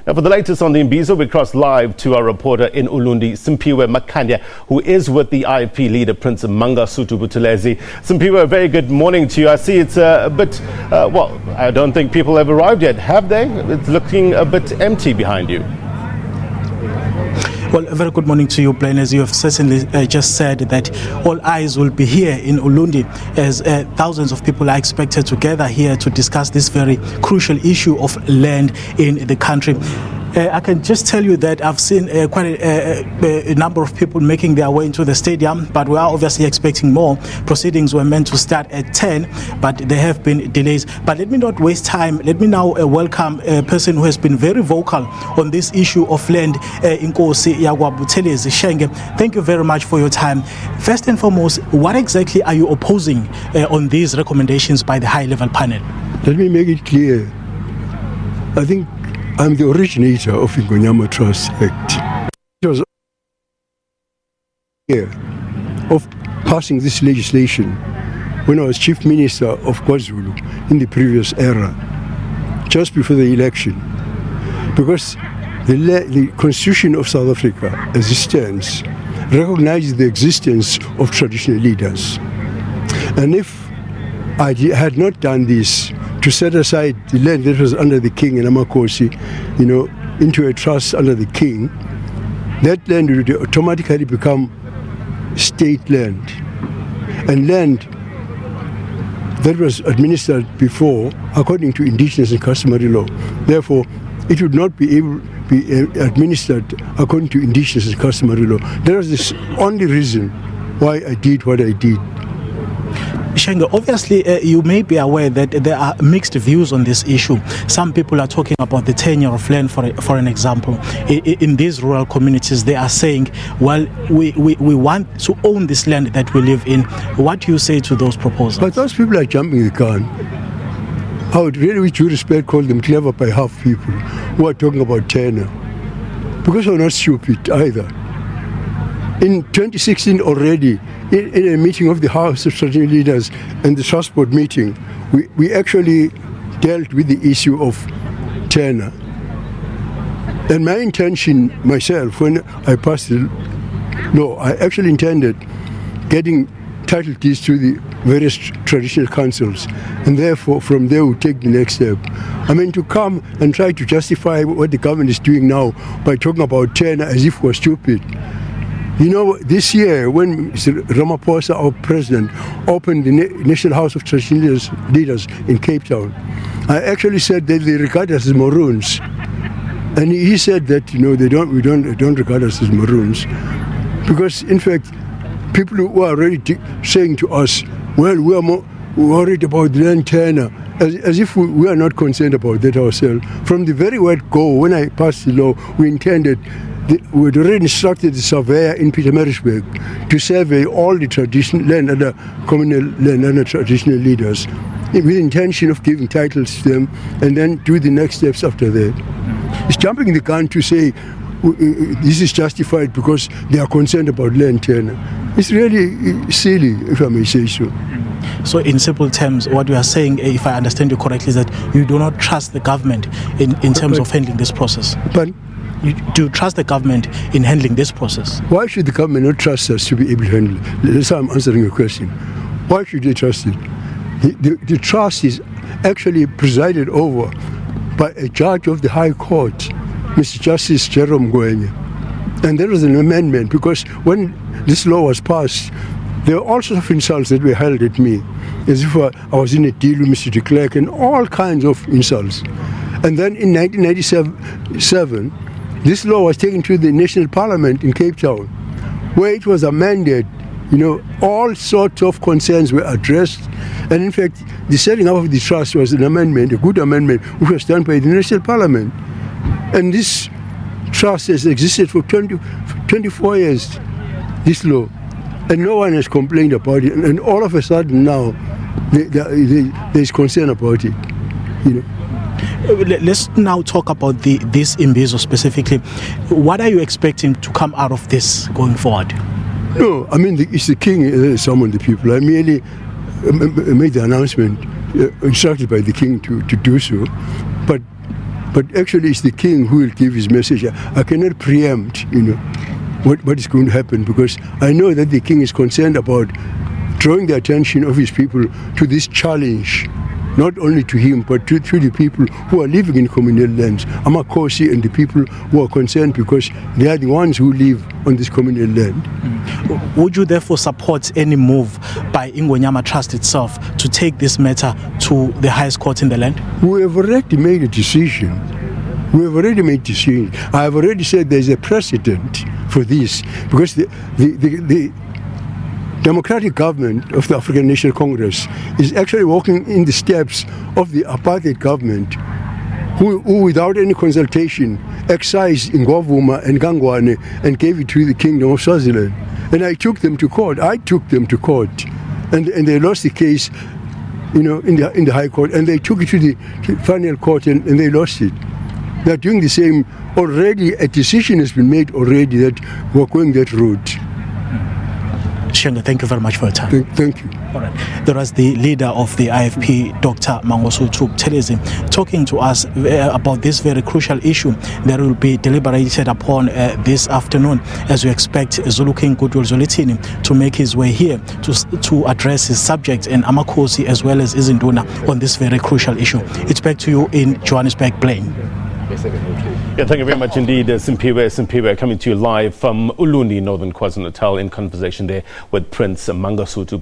Now, for the latest on the Imbizo, we cross live to our reporter in Ulundi, Simpiwe Makanya, who is with the IFP leader, Prince Mangosuthu Buthelezi. Simpiwe, a very good morning to you. I see it's a bit, well, I don't think people have arrived yet, have they? It's looking a bit empty behind you. Well, a very good morning to you, Blaine. As you have certainly just said, that all eyes will be here in Ulundi as thousands of people are expected to gather here to discuss this very crucial issue of land in the country. I can just tell you that I've seen quite a number of people making their way into the stadium, but we are obviously expecting more. Proceedings were meant to start at 10, but there have been delays. But let me not waste time. Let me now welcome a person who has been very vocal on this issue of land, Inkosi Buthelezi Shenge. Thank you very much for your time. First and foremost, what exactly are you opposing on these recommendations by the high-level panel? Let me make it clear. I think I'm the originator of Ingonyama Trust Act. It was of passing this legislation when I was Chief Minister of KwaZulu in the previous era, just before the election. Because the Constitution of South Africa, as it stands, recognizes the existence of traditional leaders. And if I had not done this, to set aside the land that was under the king and Amakosi, into a trust under the king, that land would automatically become state land. And land that was administered before according to indigenous and customary law. Therefore, it would not be able to be administered according to indigenous and customary law. That was the only reason why I did what I did. Shenge, obviously you may be aware that there are mixed views on this issue. Some people are talking about the tenure of land, for an example. In these rural communities, they are saying, well, we want to own this land that we live in. What do you say to those proposals? But those people are jumping the gun. I would really, with due respect, call them clever by half people who are talking about tenure. Because we're not stupid either. In 2016 already, in a meeting of the House of Strategic Leaders and the Transport meeting, we actually dealt with the issue of tenure. And my intention myself, when I passed the law, I actually intended getting title deeds to the various traditional councils, and therefore from there we take the next step. I mean, to come and try to justify what the government is doing now by talking about tenure as if we're stupid. This year, when Mr. Ramaphosa, our president, opened the National House of Traditional Leaders in Cape Town, I actually said that they regard us as Maroons. And he said that, we don't regard us as Maroons. Because, in fact, people who are already saying to us, well, we are more worried about land tenure, as if we are not concerned about that ourselves. From the very word go, when I passed the law, we had already instructed the surveyor in Pietermaritzburg to survey all the traditional land under communal land under traditional leaders, with the intention of giving titles to them and then do the next steps after that. It's jumping the gun to say this is justified because they are concerned about land tenure. It's really silly, if I may say so. So in simple terms, what you are saying, if I understand you correctly, is that you do not trust the government in terms of handling this process. But you do trust the government in handling this process? Why should the government not trust us to be able to handle it? That's how I'm answering your question. Why should they trust it? The trust is actually presided over by a judge of the High Court, Mr. Justice Jerome Ngwenya. And there was an amendment because when this law was passed, there were all sorts of insults that were hurled at me, as if I was in a deal with Mr. de Klerk and all kinds of insults. And then in 1997, this law was taken to the National Parliament in Cape Town, where it was amended. All sorts of concerns were addressed. And in fact, the setting up of the trust was an amendment, a good amendment, which was done by the National Parliament. And this trust has existed for 24 years, this law. And no one has complained about it. And all of a sudden now, there's concern about it. Let's now talk about this Imbizo specifically. What are you expecting to come out of this going forward? No, I mean, it's the king that summoned the people. I merely made the announcement, instructed by the king to do so. But But actually it's the king who will give his message. I cannot preempt, what is going to happen, because I know that the king is concerned about drawing the attention of his people to this challenge, not only to him, but to the people who are living in communal lands, Amakosi and the people who are concerned because they are the ones who live on this communal land. Would you therefore support any move by Ingonyama Trust itself to take this matter to the highest court in the land? We have already made a decision. I have already said there is a precedent for this, because the democratic government of the African National Congress is actually walking in the steps of the apartheid government, who without any consultation excised Ingwavuma and Gangwane and gave it to the Kingdom of Swaziland. And I took them to court. And they lost the case, in the High Court, and they took it to the final court and they lost it. They are doing the same. Already a decision has been made already that we're going that route. Shenga, thank you very much for your time. Thank you. All right. There was the leader of the IFP, Dr. Mangosuthu Buthelezi, talking to us about this very crucial issue that will be deliberated upon this afternoon, as we expect Zulu King Goodwill Zwelithini to make his way here to address his subjects and Amakosi as well as Izinduna on this very crucial issue. It's back to you in Johannesburg, Blaine. Yeah, thank you very much indeed, Simpiwe, coming to you live from Ulundi, Northern KwaZulu-Natal, in conversation there with Prince Mangosuthu